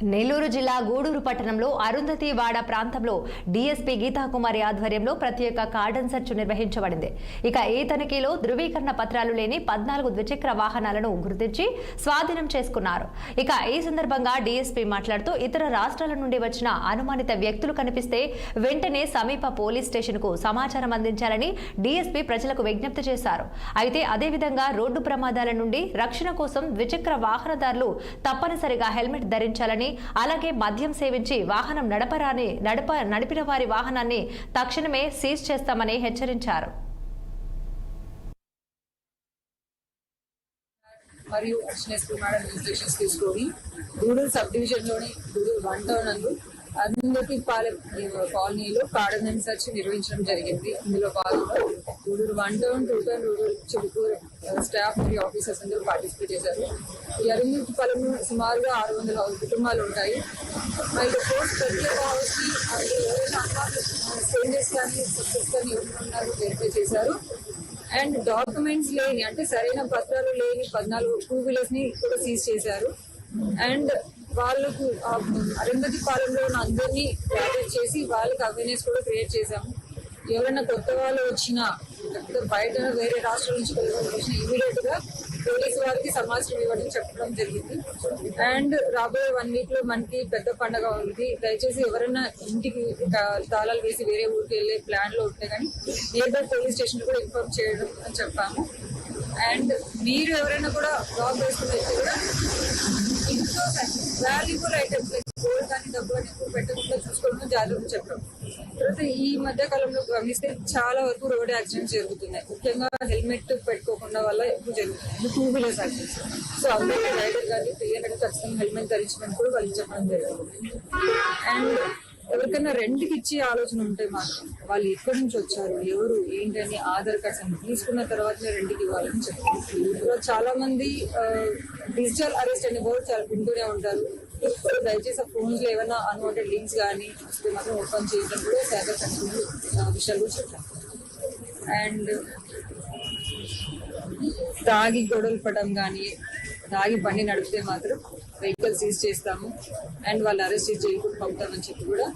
నెల్లూరు జిల్లా గూడూరు పట్టణంలో అరుంధతి వాడ ప్రాంతంలో డీఎస్పీ గీతాకుమారి ఆధ్వర్యంలో ప్రత్యేక కార్డన్ సెర్చ్ నిర్వహించబడింది. ఇక ఈ తనిఖీలో ధృవీకరణ పత్రాలు లేని 14 ద్విచక్ర వాహనాలను గుర్తించి స్వాధీనం చేసుకున్నారు. ఇక ఈ సందర్భంగా డీఎస్పీ మాట్లాడుతూ ఇతర రాష్ట్రాల నుండి వచ్చిన అనుమానిత వ్యక్తులు కనిపిస్తే వెంటనే సమీప పోలీస్ స్టేషన్ కు సమాచారం అందించాలని డీఎస్పీ ప్రజలకు విజ్ఞప్తి చేశారు. అయితే అదేవిధంగా రోడ్డు ప్రమాదాల నుండి రక్షణ కోసం ద్విచక్ర వాహనదారులు తప్పనిసరిగా హెల్మెట్ ధరించాలని, అలాగే మద్యం సేవించి వాహనం నడిపిన వారి వాహనాన్ని తక్షణమే సీజ్ చేస్తామని హెచ్చరించారు. మరియు ఇన్స్ట్రక్షన్స్ తీసుకొని గూడూరు సబ్ డివిజన్ లోని గూడూరు 1 టౌన్ నందు అరుంధతి పాలెం కాలనీలో కార్డన్ సెర్చ్ నిర్వహించడం జరిగింది. ఇందులో భాగంగా Gudur 1 town, 2 town, rural Chilukuru staff మరియు ఆఫీసర్స్ అందరూ పార్టిసిపేట్ చేశారు. ఈ అరుంధతి పాలెంలో సుమారుగా 600 కుటుంబాలు ఉంటాయి. మరి ప్రతి హౌస్ కి ఎవరైనా స్ట్రేంజర్స్ కానీ సక్సెస్ కానీ ఎవరున్నారు వెరిఫై చేశారు. అండ్ డాక్యుమెంట్స్ లేని, అంటే సరైన పత్రాలు లేని 14 2 వీలర్స్ ని కూడా సీజ్ చేశారు. అండ్ వాళ్ళకు అరుంధతి పాలెంలో ఉన్న అందరినీ గ్యాదర్ చేసి వాళ్ళకి అవేర్నెస్ కూడా క్రియేట్ చేశాము. ఎవరైనా కొత్త వాళ్ళు వచ్చినా, లేకపోతే బయట వేరే రాష్ట్రాల నుంచి వచ్చినా ఇమీడియట్ గా పోలీసు వారికి సమాచారం ఇవ్వడం చెప్పడం జరిగింది. అండ్ రాబోయే 1 వీక్ లో మనకి పెద్ద పండుగ ఉంది. దయచేసి ఎవరైనా ఇంటికి తాళాలు వేసి వేరే ఊరికి వెళ్ళే ప్లాన్ లో ఉంటే కానీ నియర్ బై పోలీస్ స్టేషన్ కూడా ఇన్ఫార్మ్ చేయడం అని చెప్పాము. అండ్ మీరు ఎవరైనా కూడా జాబ్ వేసుకుని కూడా ఇంట్లో వాల్యుబుల్ ఐటమ్స్ లైక్ గోల్డ్ కానీ డబ్బు కానీ ఎక్కువ పెట్టకుండా చూసుకోవడం జాగ్రత్త చెప్పడం. తర్వాత ఈ మధ్య కాలంలో గమనిస్తే చాలా వరకు రోడ్ యాక్సిడెంట్స్ జరుగుతున్నాయి. ముఖ్యంగా హెల్మెట్ పెట్టుకోకుండా వల్ల ఎక్కువ జరుగుతుంది 2 వీలర్స్ యాక్సిడెంట్స్. సో అందరికీ రైడర్ కానీ ప్లేయర్ కానీ ఖచ్చితంగా హెల్మెట్ ధరించమని కూడా వాళ్ళకి చెప్పడం జరుగుతుంది. అండ్ ఎవరికైనా రెంట్కి ఇచ్చే ఆలోచన ఉంటే మాత్రం వాళ్ళు ఎక్కడి నుంచి వచ్చారు, ఎవరు ఏంటని ఆధార్ కార్డ్స్ అని తీసుకున్న తర్వాతనే రెంట్కి ఇవ్వాలని చెప్తారు. చాలా మంది డిజిటల్ అరెస్ట్ అనే బోర్డు చాలా వింటూనే ఉంటారు. దయచేసి ఆ ఫోన్స్ లో ఏమైనా అన్వాంటెడ్ లింక్స్ కానీ వస్తే మాత్రం ఓపెన్ చేయడం కూడా సైబర్ సెక్యూరిటీ విషయాలు కూడా చెప్తాం. అండ్ తాగి గొడవలు పడడం కానీ, తాగి బండి నడిపితే మాత్రం వెహికల్ సీజ్ చేస్తాము. అండ్ వాళ్ళు అరెస్ట్ చేయకుండా పంపుతామని చెప్పి కూడా